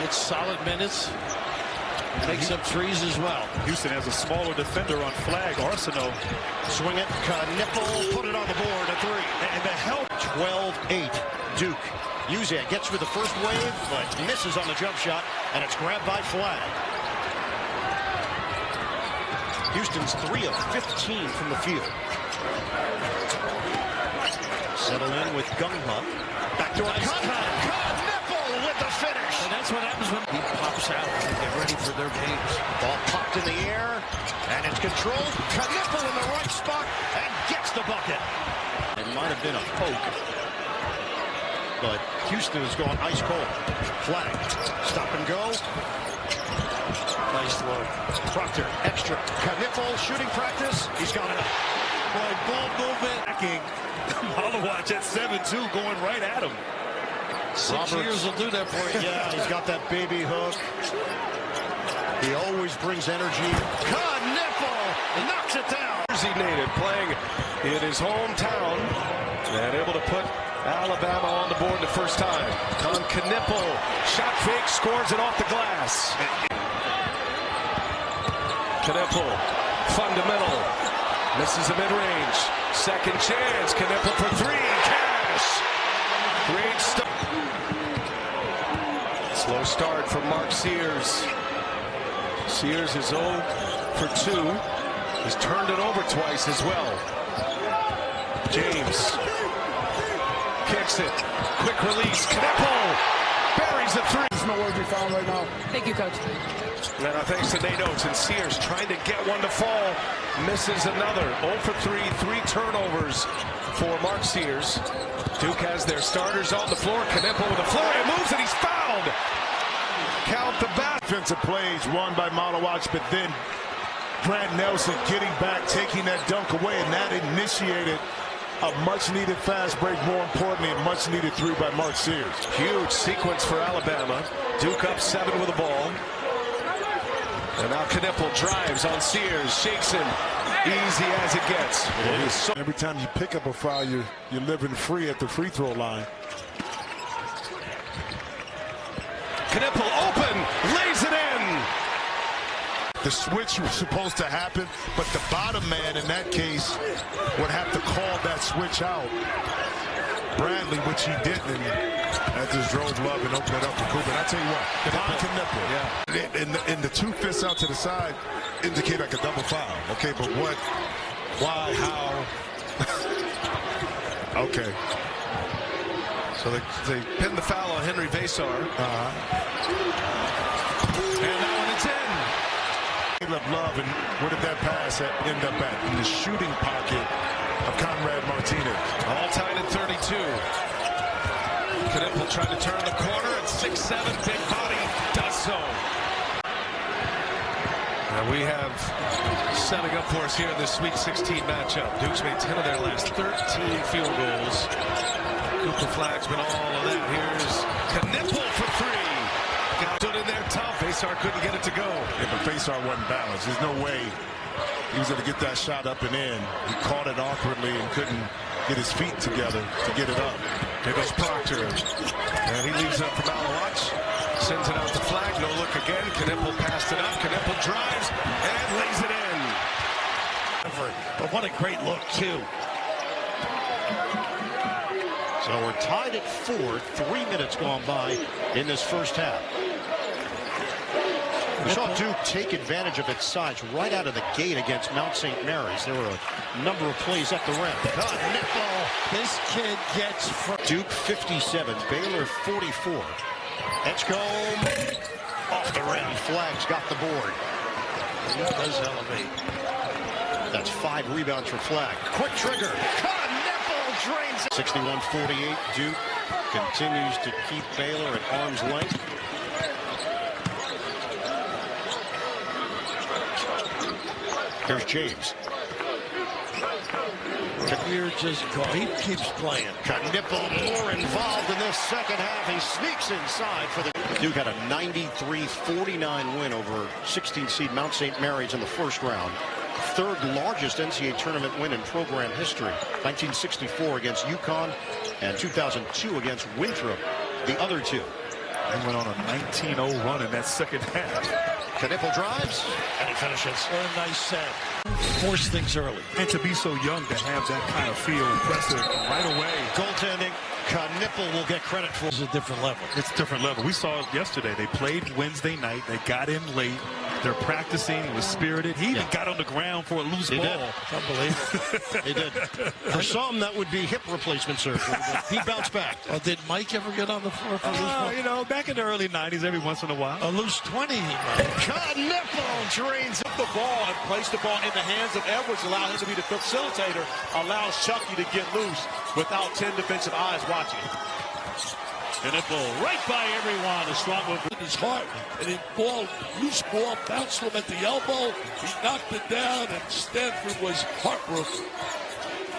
Gets solid minutes. Takes up threes as well. Houston has a smaller defender on flag. Arsenault. Swing it. Knuppel put it on the board. A three. And the help. 12-8. Duke. Uzak gets with the first wave, but misses on the jump shot, and it's grabbed by Flag. Houston's 3 of 15 from the field. Settle in with Gungha. Back to a Knuppel with the finish. And that's what happens when he pops out and get ready for their games. Ball popped in the air, and it's controlled. Knuppel in the right spot and gets the bucket. It might have been a poke, but Houston has gone ice cold. Flag. Stop and go. Nice look. Proctor. Extra. Knuppel shooting practice. He's got it. Boy, ball movement. Malawatch at 7-2 going right at him. 6 years will do that for you. Yeah, he's got that baby hook. He always brings energy. Knuppel knocks it down. Jersey native playing in his hometown and able to put Alabama on the board the first time. Knuppel, shot fake, scores it off the glass. Knuppel, fundamental, misses the mid-range. Second chance, Knuppel for three, cash. Great start. Slow start from Mark Sears. Sears is 0 for 2. He's turned it over twice as well. James kicks it. Quick release. Knuppel buries the three. There's nowhere to be found right now. Thank you, Coach. And thanks to Nate Oates and Sears trying to get one to fall. Misses another. 0 for 3. 3 turnovers for Mark Sears. Duke has their starters on the floor. Knuppel with a flurry moves and he's fouled. Count the back. Defensive plays won by Malawatch, but then Grant Nelson getting back, taking that dunk away, and that initiated a much-needed fast break. More importantly, a much-needed three by Mark Sears. Huge sequence for Alabama. Duke up 7 with the ball. And now Knuppel drives on Sears, shakes him. Easy as it gets. Every time you pick up a foul, you're living free at the free throw line. Knuppel open, lays it in. The switch was supposed to happen, but the bottom man in that case would have to call that switch out. Bradley, which he didn't, and that just drove Love and opened it up for Cooper. And I tell you what, Knuppel, yeah, and the 2 fists out to the side indicate like a double foul. Okay, but what, why, how? Okay. So they pinned the foul on Henry Vasar. And that one is in. Love, and where did that pass end up at? In the shooting pocket of Conrad Martinez. All tied at 32. Knuppel trying to turn the corner at 6'7", big body, does so. And we have setting up for us here in this Sweet 16 matchup. Duke's made 10 of their last 13 field goals. Cooper Flag's been all of that. Here's Knuppel for three. Got stood in there tough. Vasar couldn't get it to go. Yeah, but Vasar wasn't balanced. There's no way he was going to get that shot up and in. He caught it awkwardly and couldn't get his feet together to get it up. Here goes Proctor. And he leaves it up for Malawatch. Sends it out to Flag. No look again. Knuppel passed it up. Knuppel drives and lays it in. But what a great look, too. So we're tied at 4. 3 minutes gone by in this first half. We saw Duke take advantage of its size right out of the gate against Mount St. Mary's. There were a number of plays up the rim. Knuppel, this kid gets from Duke 57, Baylor 44. Edgecombe off the rim. Flag's got the board. He does elevate. That's 5 rebounds for Flag. Quick trigger. Knuppel drains it. 61-48. Duke continues to keep Baylor at arm's length. Here's James. You're just going. He keeps playing. Knuppel more involved in this second half. He sneaks inside for the Duke had a 93-49 win over 16-seed Mount St. Mary's in the first round. Third largest NCAA tournament win in program history. 1964 against UConn and 2002 against Winthrop. The other two. He went on a 19-0 run in that second half. Knuppel drives, and he finishes. What a nice set. Force things early. And to be so young to have that kind of feel impressive right away. Goaltending, Knuppel will get credit for. It's a different level. It's a different level. We saw it yesterday. They played Wednesday night. They got in late. They're practicing. He was spirited. He even got on the ground for a loose ball. Did. Unbelievable. He did. For some, that would be hip replacement surgery. He bounced back. Oh, did Mike ever get on the floor for a loose ball? You know, back in the early 90s, every once in a while. A loose 20. Knuppel drains the ball and place the ball in the hands of Edwards, allow him to be the facilitator, allows Chucky to get loose without 10 defensive eyes watching. Knuppel right by everyone. A strong move in his heart, and he ball, loose ball, bounced him at the elbow. He knocked it down, and Stanford was heartbroken.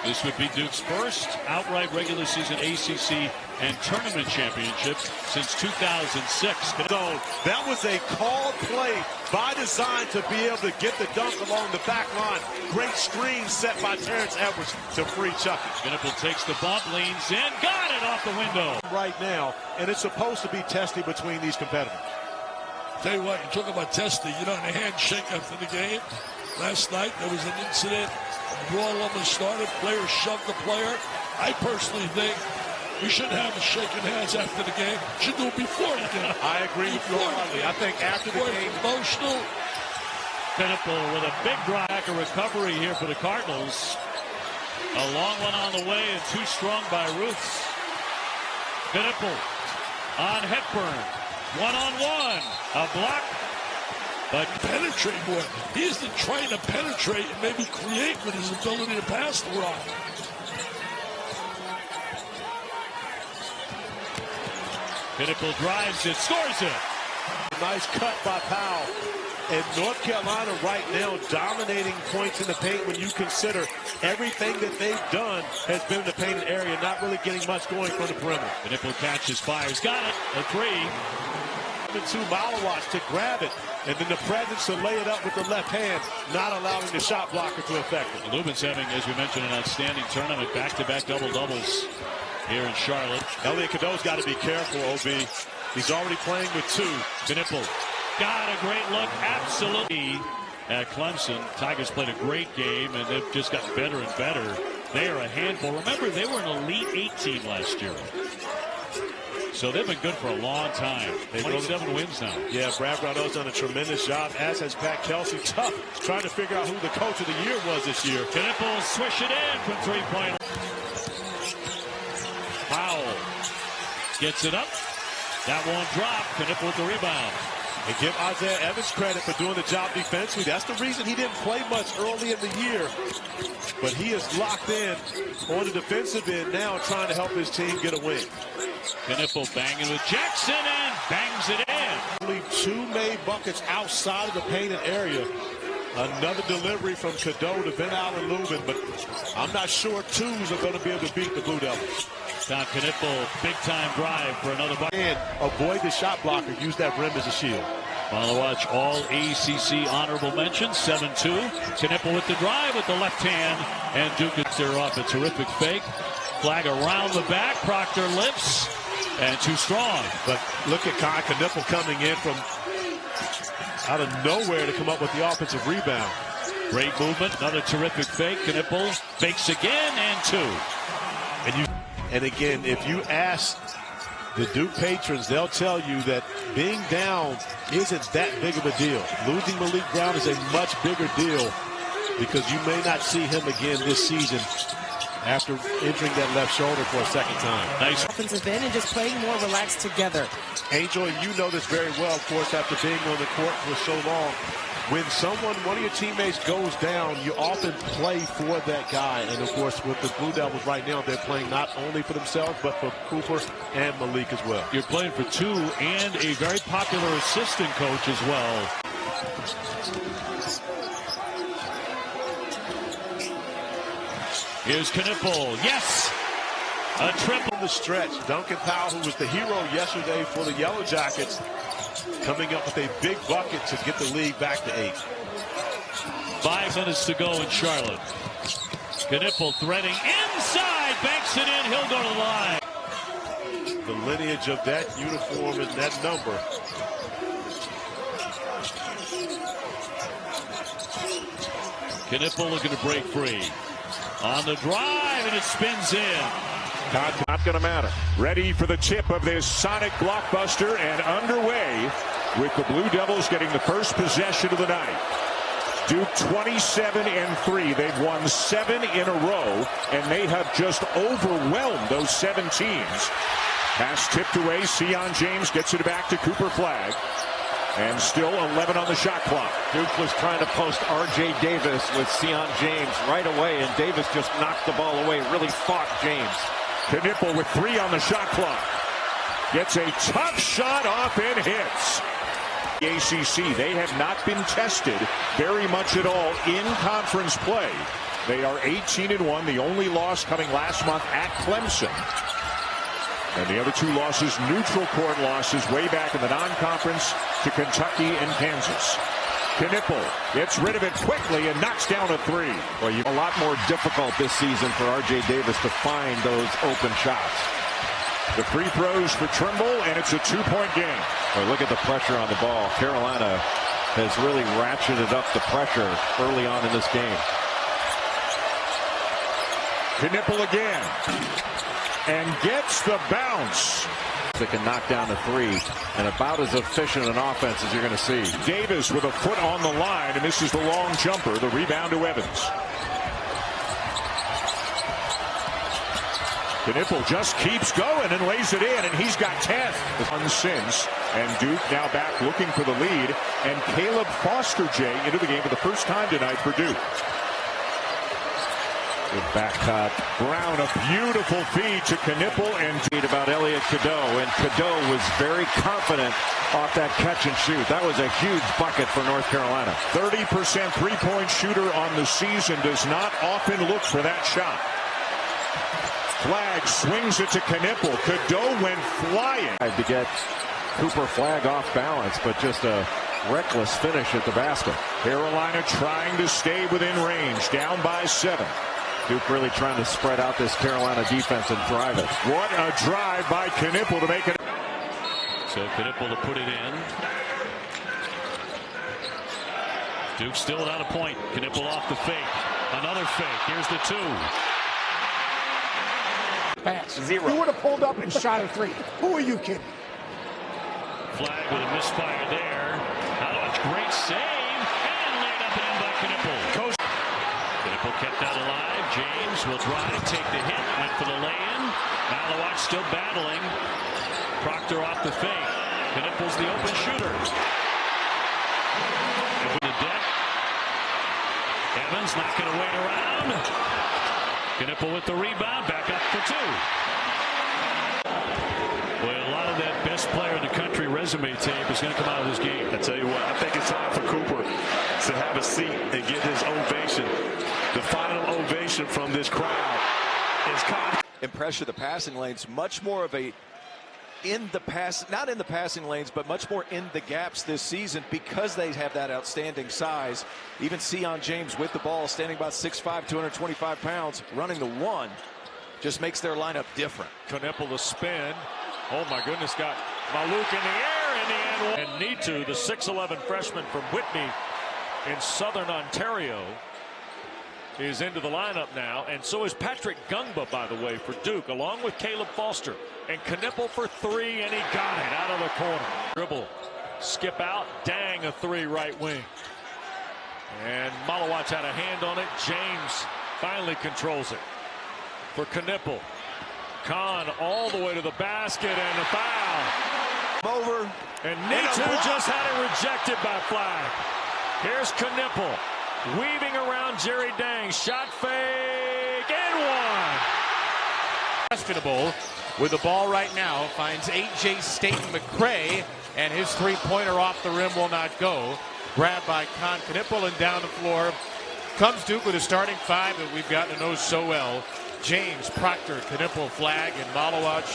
This would be Duke's first outright regular season ACC and tournament championship since 2006. So that was a called play by design to be able to get the dunk along the back line. Great screen set by Terrence Edwards to free Chucky. Knuppel takes the bump, leans in, got it off the window. Right now, and it's supposed to be testy between these competitors. Tell you what, you talk about testing, you know, in the handshake after the game. Last night, there was an incident. Brawl almost started. Players shoved the player. I personally think we shouldn't have a shaking hands after the game. Should do it before the game. I agree with you wholeheartedly. I think after the game, emotional. Knuppel with a big drive, a recovery here for the Cardinals. A long one on the way and too strong by Ruths. Knuppel on Hepburn. One-on-one. A block. But penetrate more. He isn't trying to penetrate and maybe create with his ability to pass the rock. Knuppel drives it, scores it. Nice cut by Powell. And North Carolina right now dominating points in the paint when you consider everything that they've done has been in the painted area, not really getting much going from the perimeter. Knuppel catches, fires, got it, a three. To Malawatch to grab it, and then the presence to lay it up with the left hand, not allowing the shot blocker to affect it. Lubin's having, as we mentioned, an outstanding tournament, back-to-back double-doubles here in Charlotte. Elliot Cadeau's got to be careful, OB. He's already playing with two. Knuppel got a great look, absolutely. At Clemson, Tigers played a great game, and they've just gotten better and better. They are a handful. Remember, they were an Elite 8 team last year. So they've been good for a long time. They've 27 wins now. Yeah, Brad Brownell's done a tremendous job, as has Pat Kelsey. Tough trying to figure out who the coach of the year was this year. Knuppel swish it in from three-point. Powell gets it up. That won't drop. Knuppel with the rebound. And give Isaiah Evans credit for doing the job defensively. That's the reason he didn't play much early in the year. But he is locked in on the defensive end now, trying to help his team get a win. Knuppel banging with Jackson and bangs it in. Only two made buckets outside of the painted area. Another delivery from Cadeau to Ben Allen Lubin, but I'm not sure twos are going to be able to beat the Blue Devils. Now Knuppel, big-time drive for another bucket. And avoid the shot blocker. Use that rim as a shield. Malawatch, all ACC honorable mentions, 7-2. Knuppel with the drive with the left hand, and Duke gets there off a terrific fake. Flag around the back. Proctor lifts, and too strong. But look at Knuppel coming in from out of nowhere to come up with the offensive rebound. Great movement. Another terrific fake. Knuppel fakes again, and two. And again, if you ask the Duke patrons, they'll tell you that being down isn't that big of a deal. Losing Malik Brown is a much bigger deal because you may not see him again this season after injuring that left shoulder for a second time. Nice offensive end and just playing more relaxed together. Angel, you know this very well, of course, after being on the court for so long. When one of your teammates goes down, you often play for that guy. And, of course, with the Blue Devils right now, they're playing not only for themselves, but for Cooper and Malik as well. You're playing for two and a very popular assistant coach as well. Here's Knuppel. Yes! A triple. The stretch. Duncan Powell, who was the hero yesterday for the Yellow Jackets, coming up with a big bucket to get the league back to 8. 5 minutes to go in Charlotte. Knuppel threading inside, banks it in, he'll go to the line. The lineage of that uniform and that number. Knuppel looking to break free. On the drive, and it spins in. Not going to matter. Ready for the tip of this Sonic blockbuster and underway with the Blue Devils getting the first possession of the night. Duke 27-3. They've won 7 in a row, and they have just overwhelmed those 7 teams. Pass tipped away. Sion James gets it back to Cooper Flagg. And still 11 on the shot clock. Duke was trying to post R.J. Davis with Sion James right away, and Davis just knocked the ball away, really fought James. Knuppel with 3 on the shot clock. Gets a tough shot off and hits. The ACC, they have not been tested very much at all in conference play. They are 18-1, the only loss coming last month at Clemson. And the other 2 losses, neutral court losses, way back in the non-conference to Kentucky and Kansas. Knuppel gets rid of it quickly and knocks down a 3. Well, a lot more difficult this season for R.J. Davis to find those open shots. The free throws for Trimble, and it's a 2-point game. Well, look at the pressure on the ball. Carolina has really ratcheted up the pressure early on in this game. Knuppel again. And gets the bounce. They can knock down a 3, and about as efficient an offense as you're going to see. Davis with a foot on the line, and this is the long jumper. The rebound to Evans. Knuppel just keeps going and lays it in, and he's got 10. Since, and Duke now back looking for the lead, and Caleb Foster J into the game for the first time tonight for Duke. Good back cut. Brown, a beautiful feed to Knuppel, and about Elliot Cadeau, and Cadeau was very confident off that catch and shoot. That was a huge bucket for North Carolina. 30% three-point shooter on the season, does not often look for that shot. Flagg swings it to Knuppel. Cadeau went flying. To get Cooper Flagg off balance, but just a reckless finish at the basket. Carolina trying to stay within range, down by 7. Duke really trying to spread out this Carolina defense and drive it. What a drive by Knuppel to make it. So Knuppel to put it in. Duke still without a point. Knuppel off the fake. Another fake. Here's the 2. Pass. 0. He would have pulled up and shot a 3. Who are you kidding? Flagg with a misfire there. Oh, it's great save. And laid up and in by Knuppel. Knuppel kept that alive. James will try to take the hit. Went for the lay-in. Malawat still battling. Proctor off the fake. Knuppel's the open shooter. Over the deck. Evans not going to wait around. Knuppel with the rebound. Back up for 2. Boy, a lot of that best player in the country resume tape is going to come out of this game. I tell you what, I think it's time for Cooper to have a seat and get his ovation. The final ovation from this crowd is and pressure the passing lanes. Much more of a not in the passing lanes, but much more in the gaps this season because they have that outstanding size. Even Sion James with the ball, standing about 6'5", 225 pounds, running the 1, just makes their lineup different. Knuppel the spin. Oh my goodness, got Maluk in the air in the end. And Nitu, the 6'11" freshman from Whitney in Southern Ontario, is into the lineup now, and so is Patrick Gungba, by the way, for Duke, along with Caleb Foster. And Knuppel for 3, and he got it out of the corner. Dribble, skip out, dang, a 3 right wing. And Malawat's had a hand on it. James finally controls it for Knuppel. Kahn all the way to the basket, and a foul. Over. And Nitu just had it rejected by Flagg. Here's Knuppel. Weaving around Jerry Dang. Shot fake and 1. Questionable with the ball right now. Finds A.J. Staten McCray, and his 3-pointer off the rim will not go. Grabbed by Knuppel, and down the floor comes Duke with a starting 5 that we've gotten to know so well. James, Proctor, Knuppel, Flagg, and Malawat.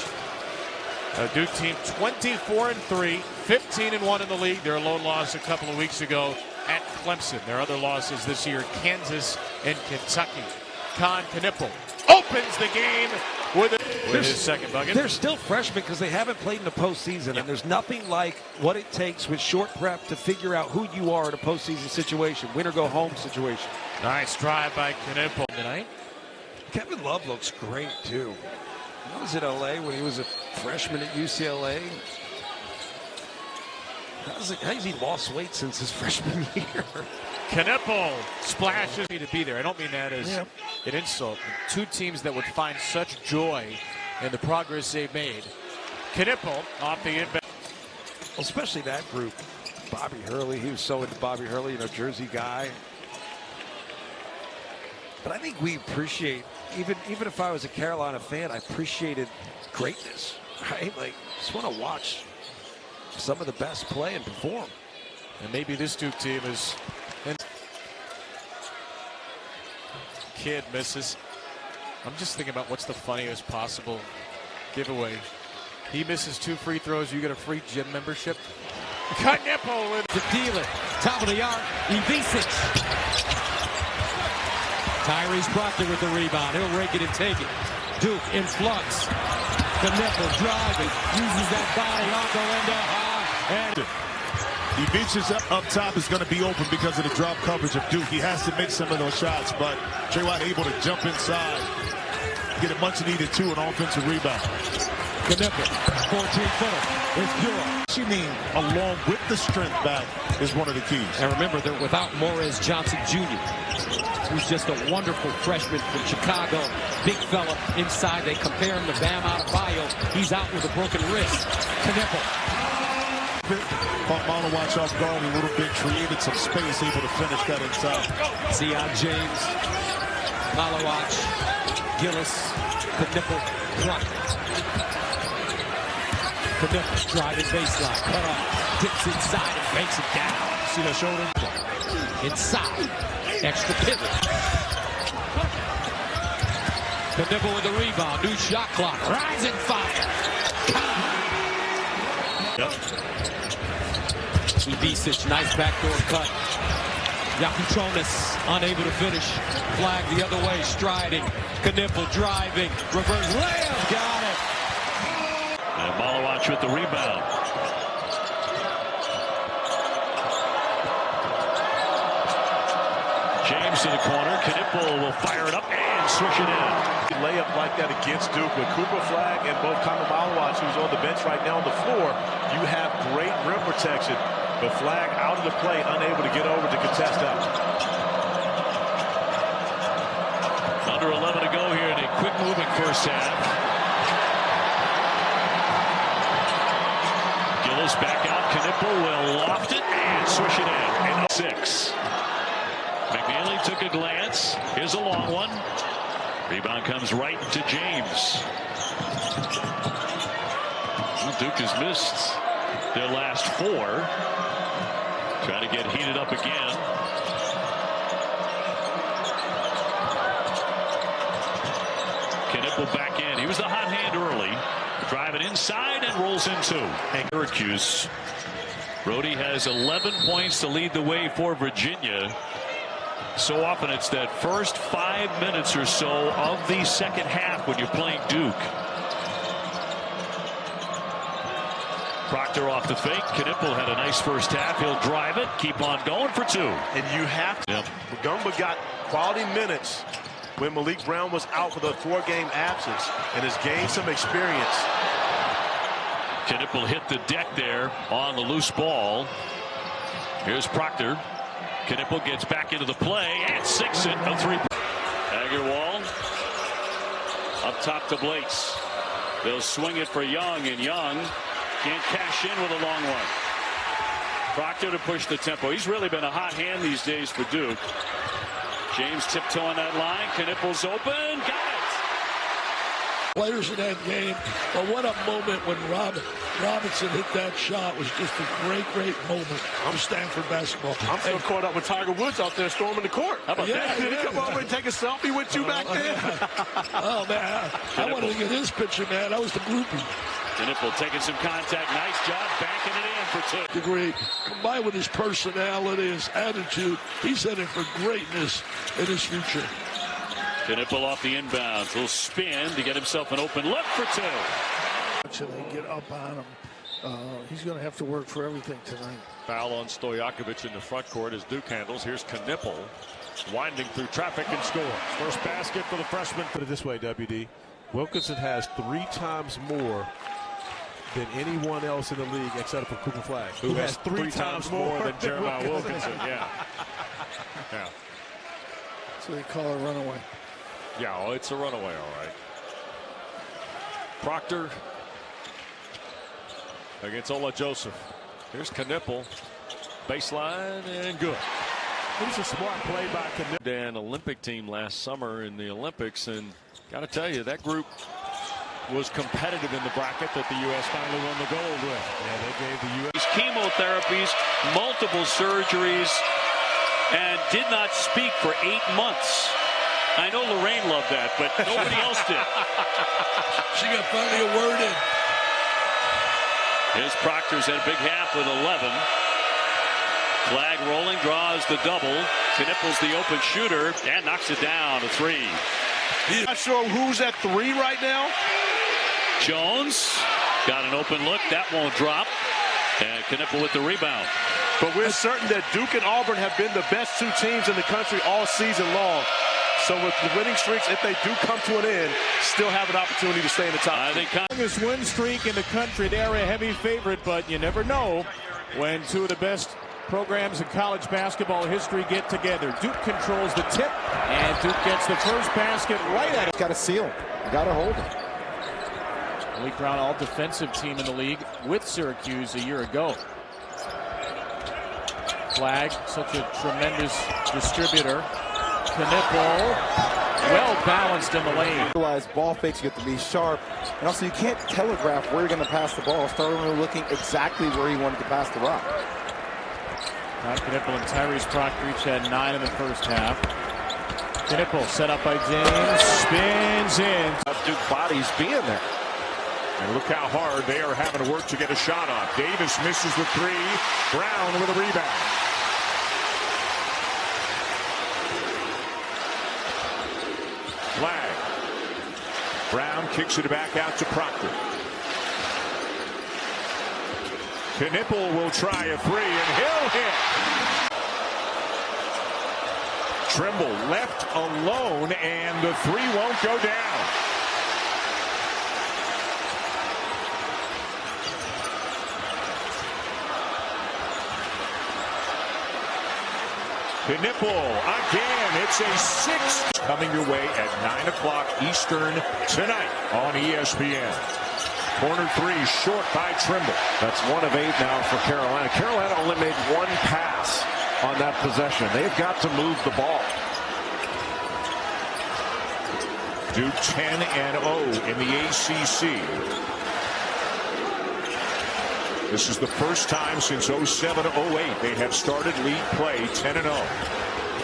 A Duke team 24-3, 15-1 in the league. Their lone loss a couple of weeks ago at Clemson. Their other losses this year, Kansas and Kentucky. Knuppel opens the game with a with his second bucket. They're still freshmen because they haven't played in the postseason, and there's nothing like what it takes with short prep to figure out who you are in a postseason situation, win or go home situation. Nice drive by Knuppel tonight. Kevin Love looks great too. He was in LA when he was a freshman at UCLA. How's he lost weight since his freshman year? Knuppel splashes me to be there. I don't mean that as an insult. Two teams that would find such joy in the progress they've made. Knuppel off the inbound. Well, especially that group. Bobby Hurley, he was so into Bobby Hurley, Jersey guy. But I think we appreciate, even if I was a Carolina fan, I appreciated greatness, right? Like, just want to watch some of the best play and perform. And maybe this Duke team is... Kid misses. I'm just thinking about what's the funniest possible giveaway. He misses 2 free throws, you get a free gym membership. Knuppel with the dealer. Top of the arc, Ivisic. Tyrese Proctor with the rebound. He'll rake it and take it. Duke in flux. Knuppel driving, uses that body off the window high. And Ivisic up top is going to be open because of the drop coverage of Duke. He has to make some of those shots, but Jay Watt able to jump inside, get a much needed an offensive rebound. Knuppel, 14-footer, is pure. You mean along with the strength back is one of the keys. And remember, they're without Morris Johnson Jr., who's just a wonderful freshman from Chicago. Big fella inside. They compare him to Bam Adebayo. He's out with a broken wrist. Knuppel. Caught Malawach off guard a little bit, created some space, able to finish that inside. Zion James, Malawach, Gillis, Knuppel, Proctor. Knuppel driving baseline, cut off, dips inside and makes it down. See that shoulder? Inside, extra pivot. Knuppel with the rebound, new shot clock, rising fire. Yep. Ivisic, nice backdoor cut. Yakuchonis unable to finish. Flag the other way, striding. Knuppel driving, reverse layup, got it. And Malawach with the rebound. James to the corner. Knuppel will fire it up and swish it in. Layup like that against Duke with Cooper Flag and both Kyle Malawach, who's on the bench right now on the floor. You have great rim protection. But Flag out of the play, unable to get over to contest out. Under 11 to go here in a quick moving first half. Gillis back out. Knuppel will loft it and swish it in. And 6. McNeely took a glance. Here's a long one. Rebound comes right to James. Well, Duke has missed their last 4. Trying to get heated up again. Knuppel back in. He was the hot hand early. Driving inside and rolls in 2. Syracuse. Brody has 11 points to lead the way for Virginia. So often it's that first 5 minutes or so of the second half when you're playing Duke. Proctor off the fake. Knuppel had a nice first half. He'll drive it. Keep on going for 2. And you have to. Gumba got quality minutes when Malik Brown was out for the 4-game absence and has gained some experience. Knuppel hit the deck there on the loose ball. Here's Proctor. Knuppel gets back into the play and 6 it. A 3. Agarwal up top to Blakes. They'll swing it for Young, and Young can't cash in with a long one. Proctor to push the tempo. He's really been a hot hand these days for Duke. James tiptoeing that line. Knuppel's open. Got it. Players in that game, but what a moment when Robinson hit that shot. Was just a great moment. I'm Stanford basketball. I'm still caught up with Tiger Woods out there storming the court. How about that? Did he come over and take a selfie with you back there? Oh, man. I wanted to get his picture, man. That was the groupie. Knuppel taking some contact. Nice job banking it in for 2. Great. Combined with his personality, his attitude, he's heading for greatness in his future. Knuppel off the inbounds. He'll spin to get himself an open look for two. They get up on him. He's going to have to work for everything tonight. Foul on Stojakovic in the front court as Duke handles. Here's Knuppel winding through traffic and scores. First basket for the freshman. Put it this way, WD. Wilkinson has 3 times more than anyone else in the league except for Cooper Flag, who has 3 times more than Jeremiah Wilkinson. Yeah. So they call it a runaway. Yeah, oh, it's a runaway, all right. Proctor against Ola Joseph. Here's Knuppel. Baseline and good. It was a smart play by Knuppel. An Olympic team last summer in the Olympics, and got to tell you, that group was competitive in the bracket that the U.S. finally won the gold with. Yeah, they gave the U.S. chemotherapies, multiple surgeries, and did not speak for 8 months. I know Lorraine loved that, but nobody else did. She got finally a word in. Here's Proctor's had a big half with 11. Flag rolling, draws the double. Knuppel's the open shooter and knocks it down. A 3. Not sure who's at 3 right now. Jones got an open look. That won't drop. And Knuppel with the rebound. But we're certain that Duke and Auburn have been the best 2 teams in the country all season long. So with the winning streaks, if they do come to an end, still have an opportunity to stay in the top. I think longest win streak in the country. They're a heavy favorite, but you never know when 2 of the best programs in college basketball history get together. Duke controls the tip, and Duke gets the first basket right at it. Got to seal him. Got to hold him. Malik Brown, all defensive team in the league with Syracuse a year ago. Flag, such a tremendous distributor. Knuppel, well balanced in the lane. Realize ball fakes, you have to be sharp, and also you can't telegraph where you're going to pass the ball. Started looking exactly where he wanted to pass the rock. Knuppel and Tyrese Proctor each had 9 in the first half. Knuppel set up by James, spins in. Duke bodies being there. And look how hard they are having to work to get a shot off. Davis misses with 3. Brown with a rebound. Flag. Brown kicks it back out to Proctor. Knuppel will try a 3, and he'll hit. Trimble left alone, and the 3 won't go down. Knuppel again. It's a 6. Coming your way at 9 o'clock Eastern tonight on ESPN. Corner 3 short by Trimble. That's 1 of 8 now for Carolina. Carolina only made 1 pass on that possession. They've got to move the ball. Duke 10-0 in the ACC. This is the first time since 07-08 they have started league play 10-0.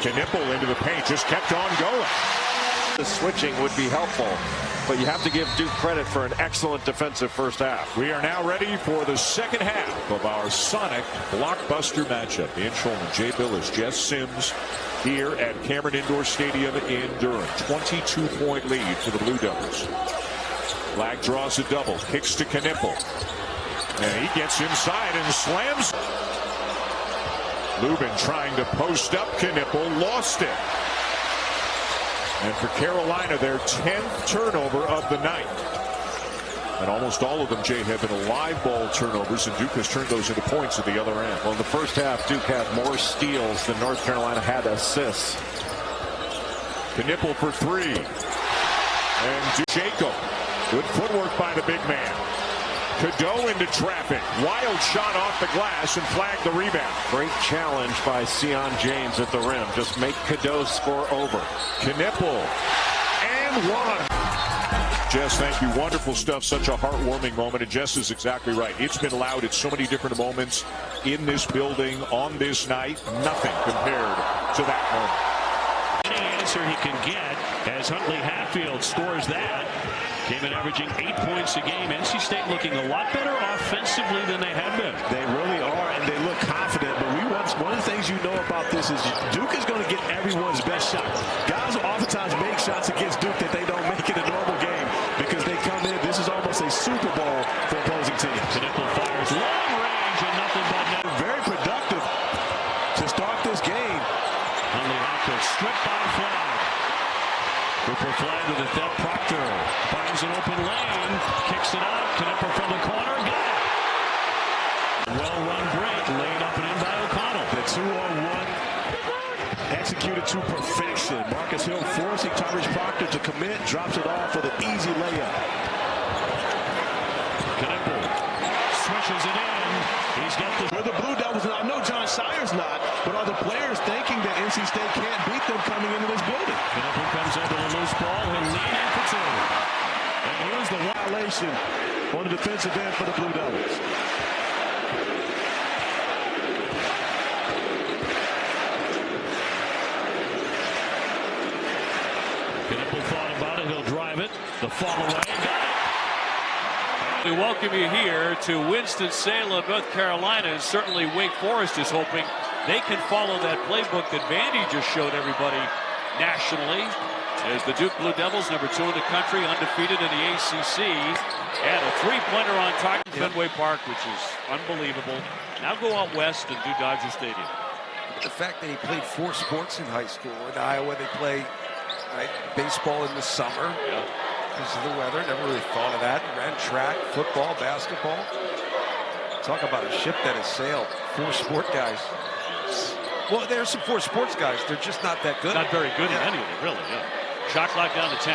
Knuppel into the paint, just kept on going. The switching would be helpful, but you have to give Duke credit for an excellent defensive first half. We are now ready for the second half of our Sonic blockbuster matchup. Dan Schulman, Jay Billis, Jess Sims here at Cameron Indoor Stadium in Durham. 22-point lead for the Blue Devils. Flag draws a double, kicks to Knuppel. And he gets inside and slams. Lubin trying to post up Knuppel, lost it. And for Carolina, their 10th turnover of the night. And almost all of them, Jay, have been live ball turnovers, and Duke has turned those into points at the other end. Well, in the first half, Duke had more steals than North Carolina had assists. Knuppel for 3. And Jacob. Good footwork by the big man. Cadeau into traffic. Wild shot off the glass and flagged the rebound. Great challenge by Sion James at the rim. Just make Cadeau score over. Knuppel. And 1. Jess, thank you. Wonderful stuff. Such a heartwarming moment. And Jess is exactly right. It's been loud at so many different moments in this building on this night. Nothing compared to that moment. Any answer he can get as Huntley Hatfield scores that. Came in averaging 8 points a game. NC State looking a lot better offensively than they have been. They really are, and they look confident. But we once one of the things you know about this is Duke is going to get everyone's best shot. Guys will oftentimes make shots against Duke that they don't make in a normal game because they come in. This is almost a Super Bowl for opposing teams. Knuppel fires long range and nothing but net. Very productive to start this game. Unley stripped by Flag. Cooper Flag with a dead Proctor. Finds an open lane. Kicks it out. Knuppel from the corner. Got it. Well-run break. Laid up and in by O'Connell. The 2-on-1 executed to perfection. Marcus Hill forcing Tyrese Proctor to commit. Drops it off for the easy layup. Knuppel switches it in. He's got the... Where the Blue Devils, and I know John Shire's not, but are the players thinking that NC State can't beat them coming into this building? Knuppel comes over the loose ball. He'll lean in for two. And here's the violation on the defensive end for the Blue Devils. Knuppel thought about it. He'll drive it. The fall away. Got it. We welcome you here to Winston-Salem, North Carolina, and certainly Wake Forest is hoping they can follow that playbook that Vandy just showed everybody nationally. As the Duke Blue Devils, #2 in the country, undefeated in the ACC, and a three-pointer on target in Fenway Park, which is unbelievable. Now go out west and do Dodger Stadium. The fact that he played 4 sports in high school. In Iowa, they play baseball in the summer. Yeah. Because of the weather, never really thought of that. Ran track, football, basketball. Talk about a ship that has sailed. 4 sport guys. Well, there's some 4 sports guys. They're just not that good. Not very good in any of them, really. Yeah. Shot clock down to 10.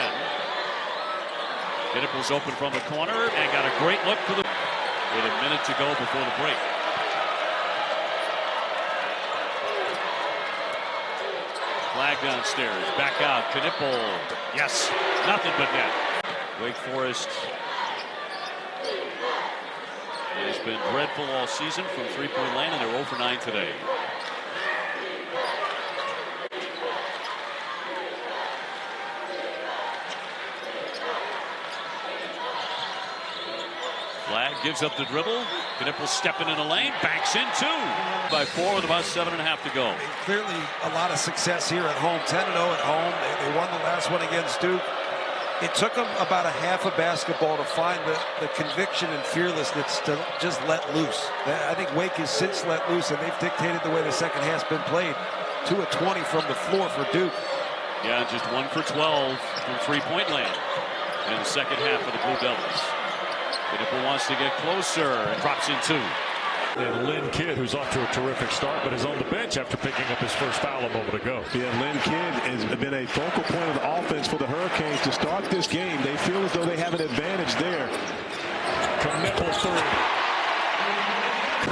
Knuppel's open from the corner and got a great look for the... With a minute to go before the break. Flag downstairs. Back out. Knuppel. Yes. Nothing but net. Wake Forest has been dreadful all season from three-point land, and they're 0 for 9 today. Flag gives up the dribble. Knuppel stepping in the lane. Banks in 2. By 4 with about 7.5 to go. Clearly a lot of success here at home. 10-0 at home. They won the last one against Duke. It took them about a half of basketball to find the conviction and fearlessness to just let loose. I think Wake has since let loose, and they've dictated the way the second half's been played. 2 of 20 from the floor for Duke. Yeah, just 1 for 12 from three-point land in the second half for the Blue Devils. Knuppel wants to get closer and drops in 2. And Lynn Kidd, who's off to a terrific start, but is on the bench after picking up his first foul a moment ago. Yeah, Lynn Kidd has been a focal point of the offense for the Hurricanes to start this game. They feel as though they have an advantage there. Knuppel 3.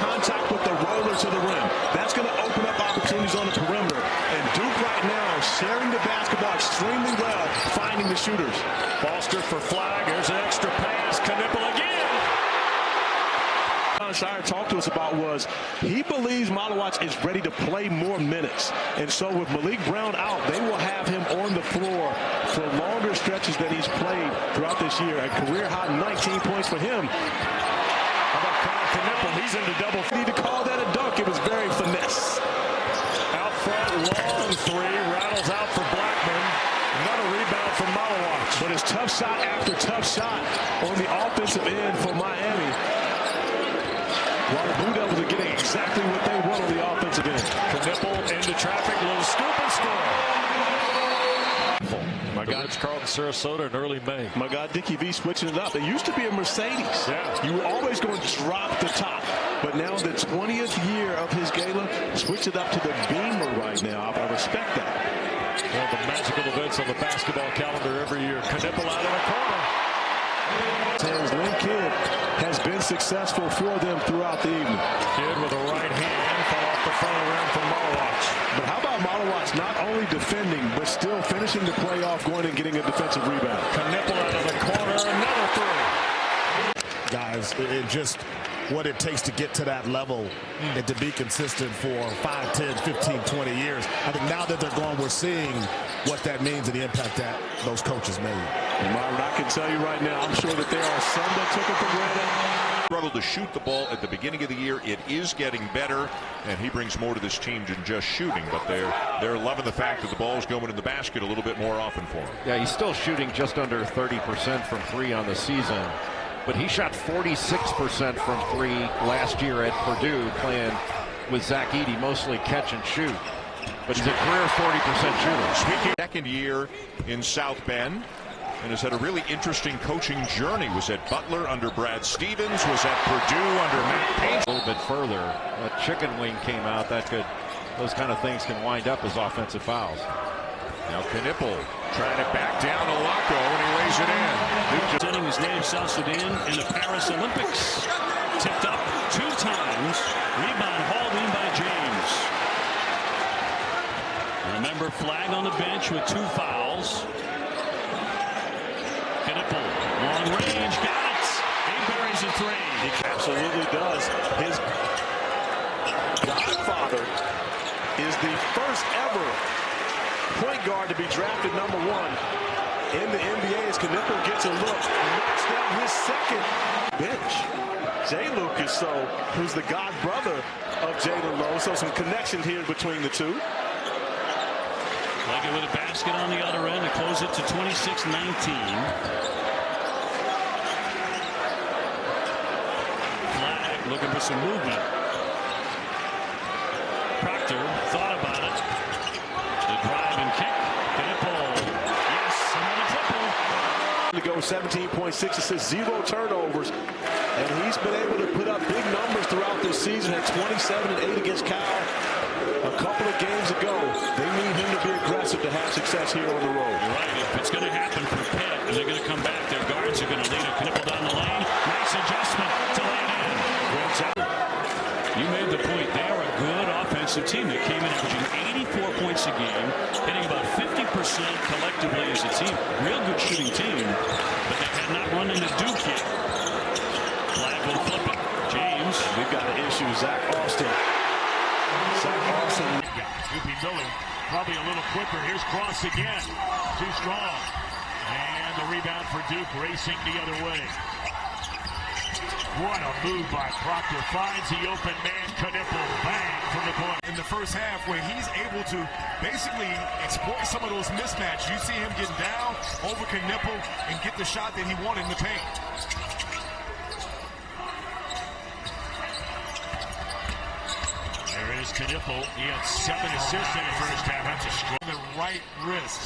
Contact with the roller to the rim. That's going to open up opportunities on the perimeter. And Duke right now sharing the basketball extremely well, finding the shooters. Foster for Flag. There's an extra pass. Knuppel again. Shire talked to us about was he believes Malawatch is ready to play more minutes, and so with Malik Brown out, they will have him on the floor for longer stretches than he's played throughout this year. A career high 19 points for him. How about Knuppel? He's into double. Need to call that a dunk. It was very finesse. Out front, long 3, rattles out for Blackman. Another rebound from Malawatch. But it's tough shot after tough shot on the offensive end for Miami. While the Blue Devils are getting exactly what they want on the offensive end. Knuppel into traffic, little scoop and score. My God, it's Carlton, Sarasota in early May. My God, Dickie V switching it up. It used to be a Mercedes. Yeah. You were always going to drop the top. But now the 20th year of his gala, switch it up to the Beamer right now. I respect that. One of the magical events on the basketball calendar every year. Knuppel out in the corner. Lynn Kidd has been successful for them throughout the evening. Kidd with a right hand fell off the front of the rim from Malawatch. But how about Malawatch not only defending, but still finishing the play off, going and getting a defensive rebound? Knuppel out of the corner, another 3. Guys, it just what it takes to get to that level and to be consistent for 5, 10, 15, 20 years. I think now that they're gone, we're seeing what that means and the impact that those coaches made. And Marvin, I can tell you right now, I'm sure that there are some that took it for granted. Struggled to shoot the ball at the beginning of the year. It is getting better, and he brings more to this team than just shooting. But they're loving the fact that the ball's going in the basket a little bit more often for him. Yeah, he's still shooting just under 30% from three on the season, but he shot 46% from three last year at Purdue, playing with Zach Edey, mostly catch and shoot. But he's a career 40% shooter. Speaking second year in South Bend, and has had a really interesting coaching journey. Was at Butler under Brad Stevens, was at Purdue under Matt Payne. A little bit further, a chicken wing came out. Those kind of things can wind up as offensive fouls. Now Knuppel trying to back down to Locko, and he lays it in. Representing his native South Sudan in the Paris Olympics. Tipped up 2 times. Rebound hauled in by James. Remember, flag on the bench with 2 fouls. Knuppel, long range, got it. He buries a 3. He absolutely does. His godfather is the first ever point guard to be drafted #1 in the NBA as Knuppel gets a look. Knocks down his second bench. Jay Lucas, who's the god brother of Jalen Lowe. So some connection here between the two. Leggett with a basket on the other end to close it to 26-19. Flag looking for some movement. Proctor thought about it. The drive and kick. Knuppel. Yes, another triple. To go 17.6 assists, 0 turnovers. And he's been able to put up big numbers throughout this season. At 27 and 8 against Cal a couple of games ago. They need him to be aggressive to have success here on the road. Right. If it's going to happen for Pitt, and they're going to come back, their guards are going to lead a Knuppel down the lane. Nice adjustment to lay it in. You made the point. They are a good offensive team. They came in averaging 84 points a game, hitting about 50% collectively as a team. Real good shooting team, but they had not run into Duke yet. Flag will flip it. James. We've got an issue. Zach Austin. Scoopy Miller probably a little quicker. Here's Cross again. Too strong. And the rebound for Duke, racing the other way. What a move by Proctor. Finds the open man. Knuppel, bang from the corner. In the first half, where he's able to basically exploit some of those mismatches. You see him getting down over Knuppel and get the shot that he wanted in the paint. There is Knuppel. He had 7 assists in the first half. That's a strong. The right wrist.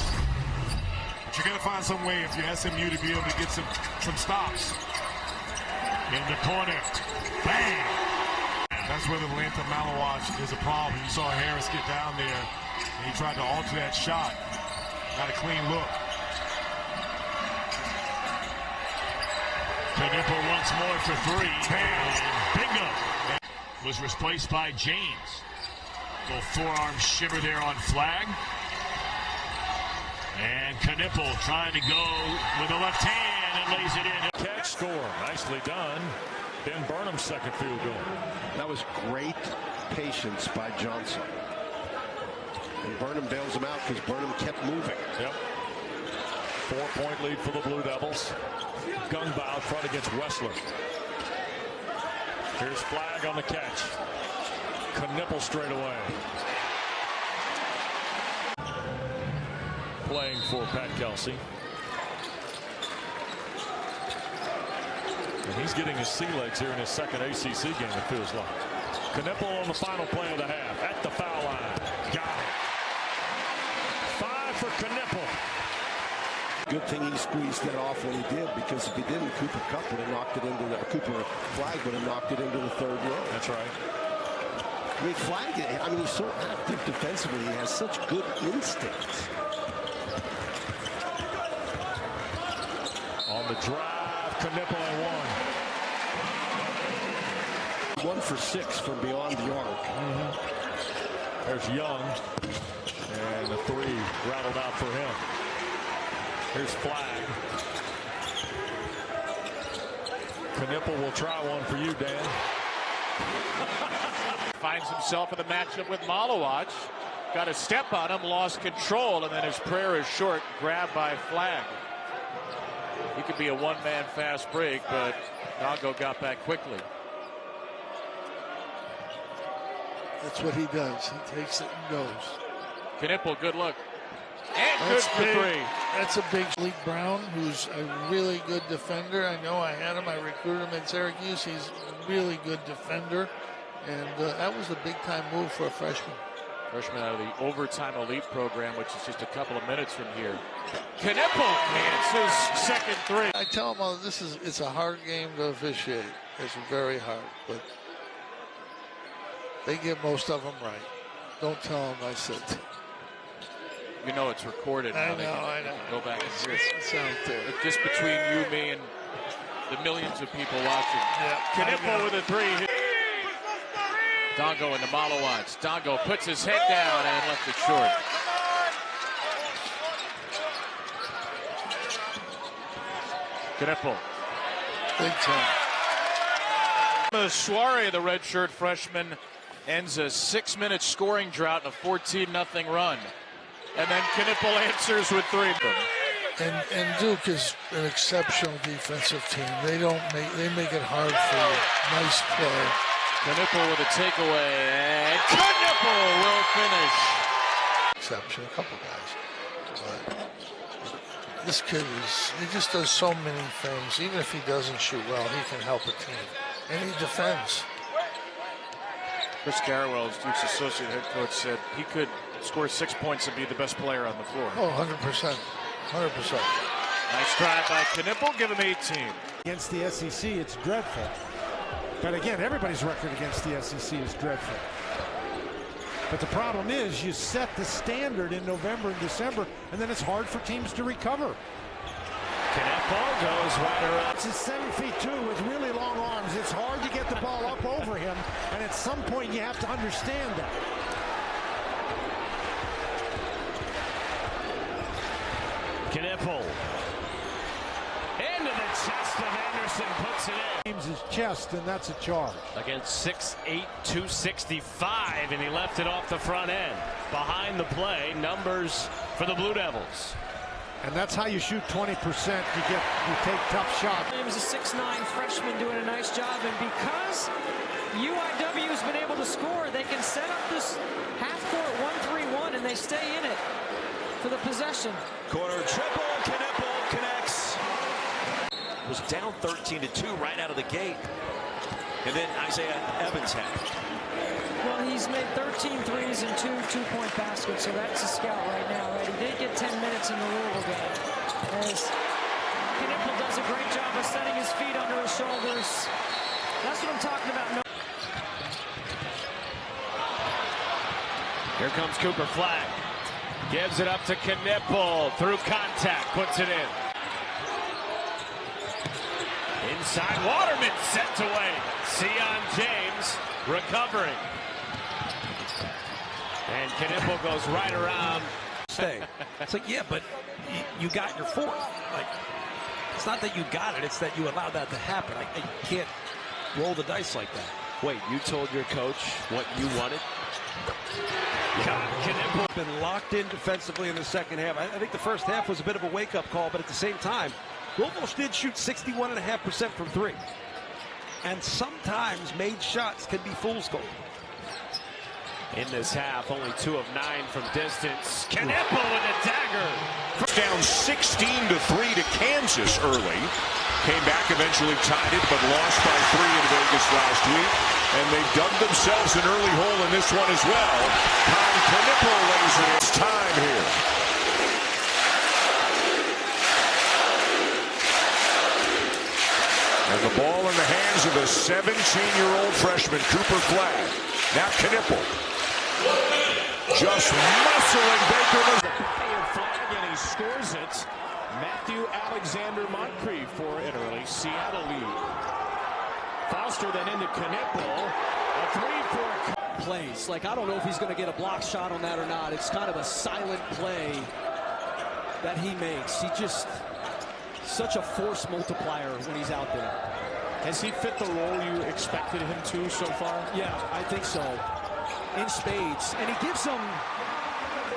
But you're going to find some way if you're SMU to be able to get some stops. In the corner. Bang! That's where the length of Malawach is a problem. You saw Harris get down there, and he tried to alter that shot. Got a clean look. Knuppel once more for 3. Bang! Bingo! Was replaced by James. Little forearm shiver there on flag. And Knuppel trying to go with the left hand and lays it in. Catch, score. Nicely done. Ben Burnham's second field goal. That was great patience by Johnson. And Burnham bails him out because Burnham kept moving. Yep. 4-point lead for the Blue Devils. Gungba out front against Wessler. Here's Flag on the catch. Knuppel straight away. Playing for Pat Kelsey. And he's getting his sea legs here in his second ACC game, it feels like. Knuppel on the final play of the half at the foul line. Got it. 5 for Knuppel. Good thing he squeezed that off when he did, because if he didn't, Cooper Kupp would have knocked it into the Cooper Flag would have knocked it into the third row. That's right. I mean, Flag, he's so active defensively. He has such good instincts. On the drive, Knuppel and 1. 1 for 6 from beyond the arc. There's Young, and the 3 rattled out for him. Here's Flag. Knuppel will try one for you, Dan. Finds himself in the matchup with Malawach. Got a step on him, lost control, and then his prayer is short, grabbed by Flag. He could be a one-man fast break, but Dongo got back quickly. That's what he does. He takes it and goes. Knuppel, good look. And good for three. That's a big Malik Brown, who's a really good defender. I know I had him. I recruited him at Syracuse. He's a really good defender. And that was a big-time move for a freshman. Freshman out of the overtime elite program, which is just a couple of minutes from here. Knuppel hits his second three. I tell them, it's a hard game to officiate. It's very hard, but they get most of them right. Don't tell them I said. You know it's recorded. I know. Go back and hear it. It's out there. It's just between you, me, and the millions of people watching. Yeah, Knuppel with a three. Dongo into Malowitz. Dongo puts his head down and left it short. Knuppel. Big time. Suarez, the redshirt freshman, ends a 6-minute scoring drought in a 14-0 run. And then Knuppel answers with three. And Duke is an exceptional defensive team. They make it hard for you. Nice play. Knuppel with a takeaway, and Knuppel will finish. Exception, a couple guys. But this kid he just does so many things. Even if he doesn't shoot well, he can help a team. And he defends. Chris Garrowell, Duke's associate head coach, said he could score 6 points and be the best player on the floor. Oh, 100%. 100%. Nice drive by Knuppel, give him 18. Against the SEC, it's dreadful. But again, everybody's record against the SEC is dreadful. But the problem is you set the standard in November and December, and then it's hard for teams to recover. Knuppel goes right around. He's 7'2" with really long arms. It's hard to get the ball up over him, and at some point you have to understand that. Knuppel. Into the chest of Anderson, puts it in. His chest, and that's a charge. Against 6'8", 265, and he left it off the front end. Behind the play, numbers for the Blue Devils. And that's how you shoot 20%. You take tough shots. James, a 6'9" freshman, doing a nice job, and because UIW's been able to score, they can set up this half-court 1-3-1, and they stay in it for the possession. Corner triple, Knuppel connects. Was down 13-2 right out of the gate. And then Isaiah Evans had it. Well, he's made 13 threes and two two-point baskets, so that's a scout right now, right? He did get 10 minutes in the Louisville game. As Knuppel does a great job of setting his feet under his shoulders. That's what I'm talking about. Here comes Cooper Flag. Gives it up to Knuppel. Through contact, puts it in. Inside, Waterman sent away. Sion James recovering. And Knuppel goes right around. Stay. It's like, yeah, but you got your fourth. Like, it's not that you got it, it's that you allowed that to happen. I can't roll the dice like that. Wait, you told your coach what you wanted? Knuppel been locked in defensively in the second half. I think the first half was a bit of a wake-up call, but at the same time, Louisville did shoot 61.5% from three. And sometimes made shots can be fool's gold. In this half, only 2 of 9 from distance. Knuppel with a dagger. Down 16-3 to Kansas early. Came back, eventually tied it, but lost by 3 in Vegas last week. And they dug themselves an early hole in this one as well. Knuppel lays it. It's time here. And the ball in the hands of a 17-year-old freshman, Cooper Flag. Now Knuppel. Just muscling Baker. Flag, and he scores it. Matthew Alexander Moncrief for an early Seattle lead. Foster then into Knuppel. A 3-4 plays. Like, I don't know if he's going to get a block shot on that or not. It's kind of a silent play that he makes. He just such a force multiplier when he's out there. Has he fit the role you expected him to so far? Yeah, I think so. In spades. And he gives them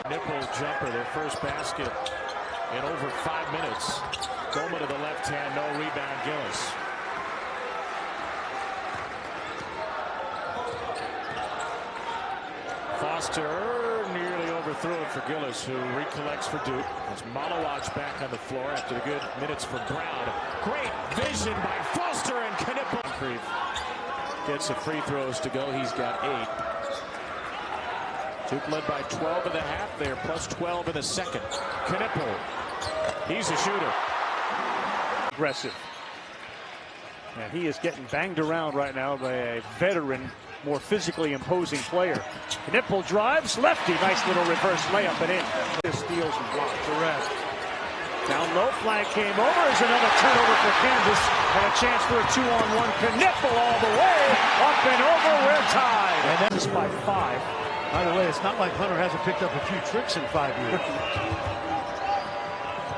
Knuppel jumper, their first basket in over 5 minutes. Coleman to the left hand, no rebound, Gillis. Foster nearly overthrew it for Gillis, who recollects for Duke. As Malowacz back on the floor after the good minutes for Brown. Great vision by Foster, and Knuppel gets the free throws to go. He's got 8. Duke led by 12 in the half there, plus 12 in the second. Knuppel, he's a shooter. Aggressive. And he is getting banged around right now by a veteran, more physically imposing player. Knuppel drives, lefty, nice little reverse layup and in. Steals and blocks. Correct. Down low, flag came over. There's another turnover for Kansas, and a chance for a 2-on-1. Knuppel all the way, up and over. We're tied. And that's just by 5. By the way, it's not like Hunter hasn't picked up a few tricks in 5 years.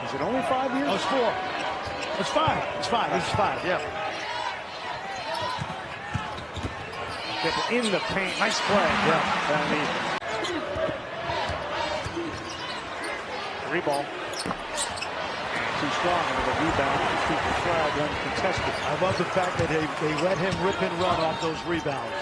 Is it only 5 years? Oh, it's 4. It's 5. It's 5. This is 5. Yeah. In the paint, nice play. Yeah. Three ball. Too strong into the rebound. Keep the flag uncontested. I love the fact that they let him rip and run off those rebounds.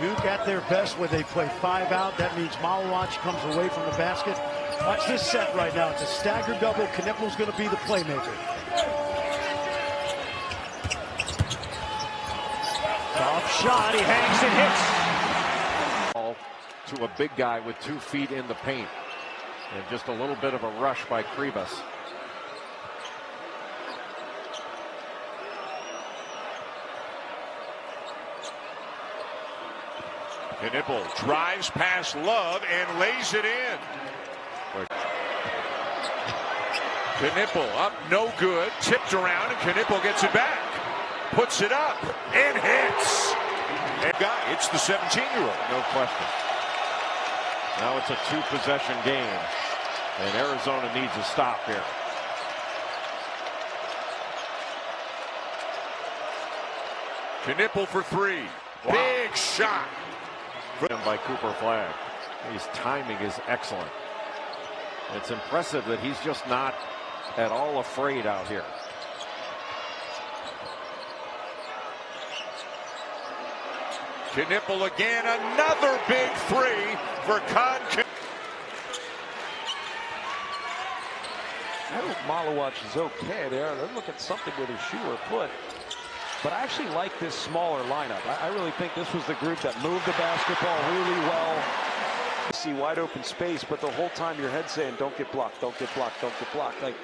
Duke at their best when they play 5 out. That means Malowacz comes away from the basket. Watch this set right now. It's a stagger double. Knuppel's going to be the playmaker. Tough shot. He hangs and hits. Ball to a big guy with 2 feet in the paint. And just a little bit of a rush by Kribas. Knuppel drives past Love and lays it in. Knuppel up, no good. Tipped around, and Knuppel gets it back. Puts it up and hits. And it's the 17-year-old. No question. Now it's a 2-possession game, and Arizona needs a stop here. Knuppel for 3. Wow. Big shot. By Cooper Flagg. His timing is excellent. It's impressive that he's just not at all afraid out here. Knuppel again, another big 3 for Con. I think Malowacz is okay there. They're looking at something with his shoe or foot. But I actually like this smaller lineup. I really think this was the group that moved the basketball really well. See wide open space, but the whole time your head's saying, don't get blocked, don't get blocked, don't get blocked. Like,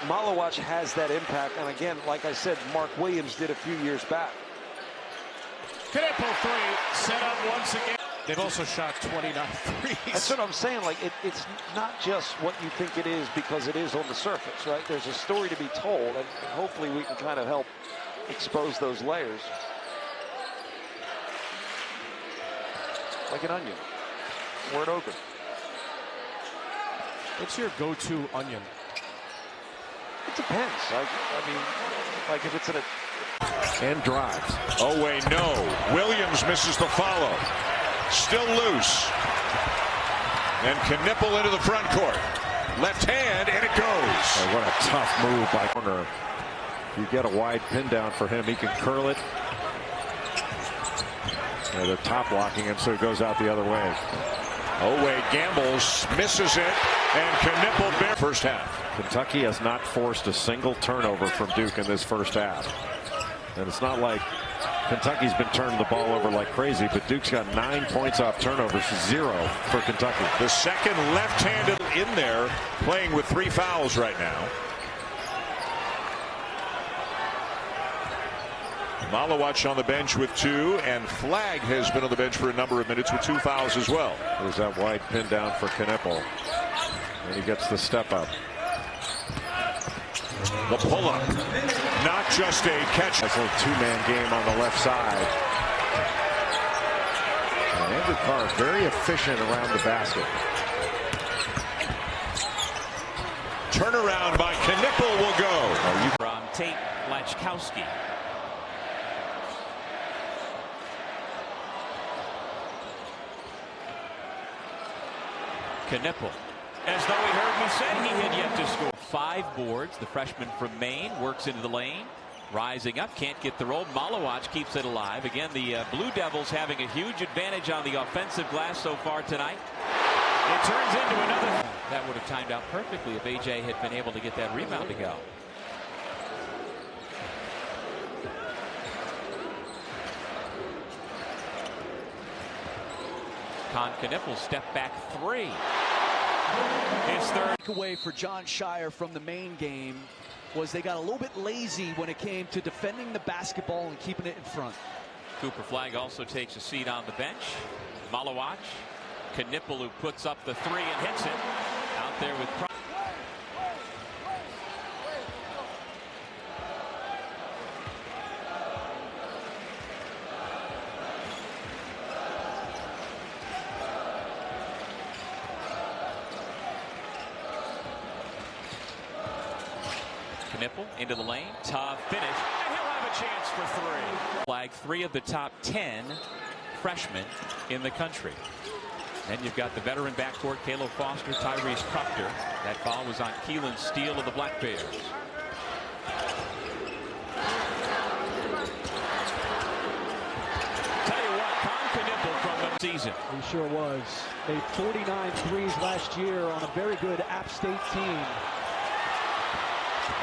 Malowacz has that impact. And again, like I said, Mark Williams did a few years back. Knuppel 3, set up once again. They've also shot 29 threes. That's what I'm saying. Like, it's not just what you think it is because it is on the surface, right? There's a story to be told, and hopefully we can kind of help expose those layers. Like an onion or an ogre. What's your go-to onion? It depends. I mean, like if it's in a... And drives. Oh, wait, no. Williams misses the follow. Still loose. And Knuppel into the front court. Left hand, and it goes. Oh, what a tough move by corner. If you get a wide pin down for him, he can curl it. And they're top blocking him, so it goes out the other way. Oh, wait, gambles, misses it, and Knuppel bare first half. Kentucky has not forced a single turnover from Duke in this first half. And it's not like Kentucky's been turning the ball over like crazy, but Duke's got 9 points off turnovers, 0 for Kentucky. The second left-handed in there, playing with 3 fouls right now. Malowacz on the bench with 2, and Flagg has been on the bench for a number of minutes with 2 fouls as well. There's that wide pin down for Knuppel, and he gets the step up. The pull-up, not just a catch. That's a little 2-man game on the left side. And Andrew Carr very efficient around the basket. Turnaround by Knuppel will go. From Tate Lachkowski. Knuppel, as though he heard He said he had yet to score. 5 boards. The freshman from Maine works into the lane. Rising up, can't get the roll. Malowacz keeps it alive. Again, the Blue Devils having a huge advantage on the offensive glass so far tonight. It turns into another. That would have timed out perfectly if AJ had been able to get that rebound to go. Knuppel step back 3. His third. Away for John Shire from the main game was they got a little bit lazy when it came to defending the basketball and keeping it in front. Cooper Flagg also takes a seat on the bench. Malowacz, Knuppel, who puts up the 3 and hits it. Out there with Knuppel into the lane. Tough finish. And he'll have a chance for 3. Flagg 3 of the top 10 freshmen in the country. Then you've got the veteran backcourt, Caleb Foster, Tyrese Proctor. That foul was on Keelan Steele of the Black Bears. Tell you what, Knuppel from the season. He sure was. Made 49 threes last year on a very good App State team.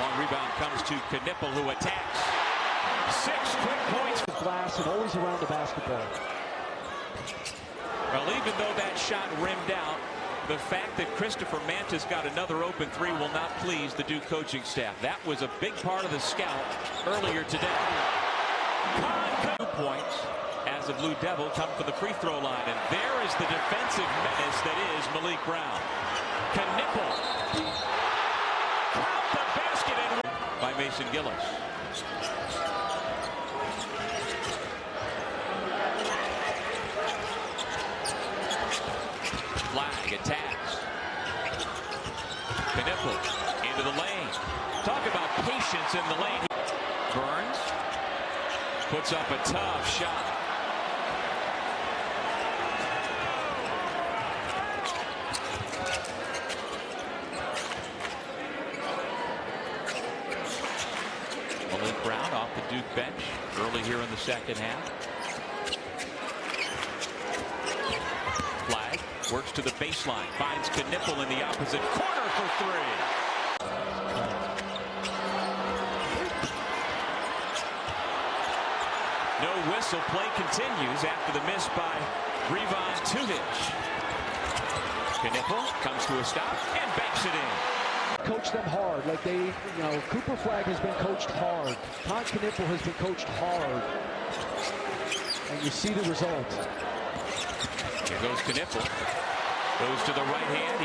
Long rebound comes to Knuppel, who attacks. 6 quick points. Glass and always around the basketball. Well, even though that shot rimmed out, the fact that Christopher Mantis got another open 3 will not please the Duke coaching staff. That was a big part of the scout earlier today. 2 points as the Blue Devil come for the free throw line. And there is the defensive menace that is Malik Brown. Knuppel. Count the basket and by Mason Gillis. Flagg attacks. Knuppel into the lane. Talk about patience in the lane. Burns puts up a tough shot. Malik Brown off the Duke bench early here in the second half. Flagg works to the baseline, finds Knuppel in the opposite corner for 3. No whistle, play continues after the miss by Rivon Tudic. Knuppel comes to a stop and banks it in. Coach them hard, like they, Cooper Flagg has been coached hard. Knuppel has been coached hard. And you see the result. Here goes Knuppel. Goes to the right hand.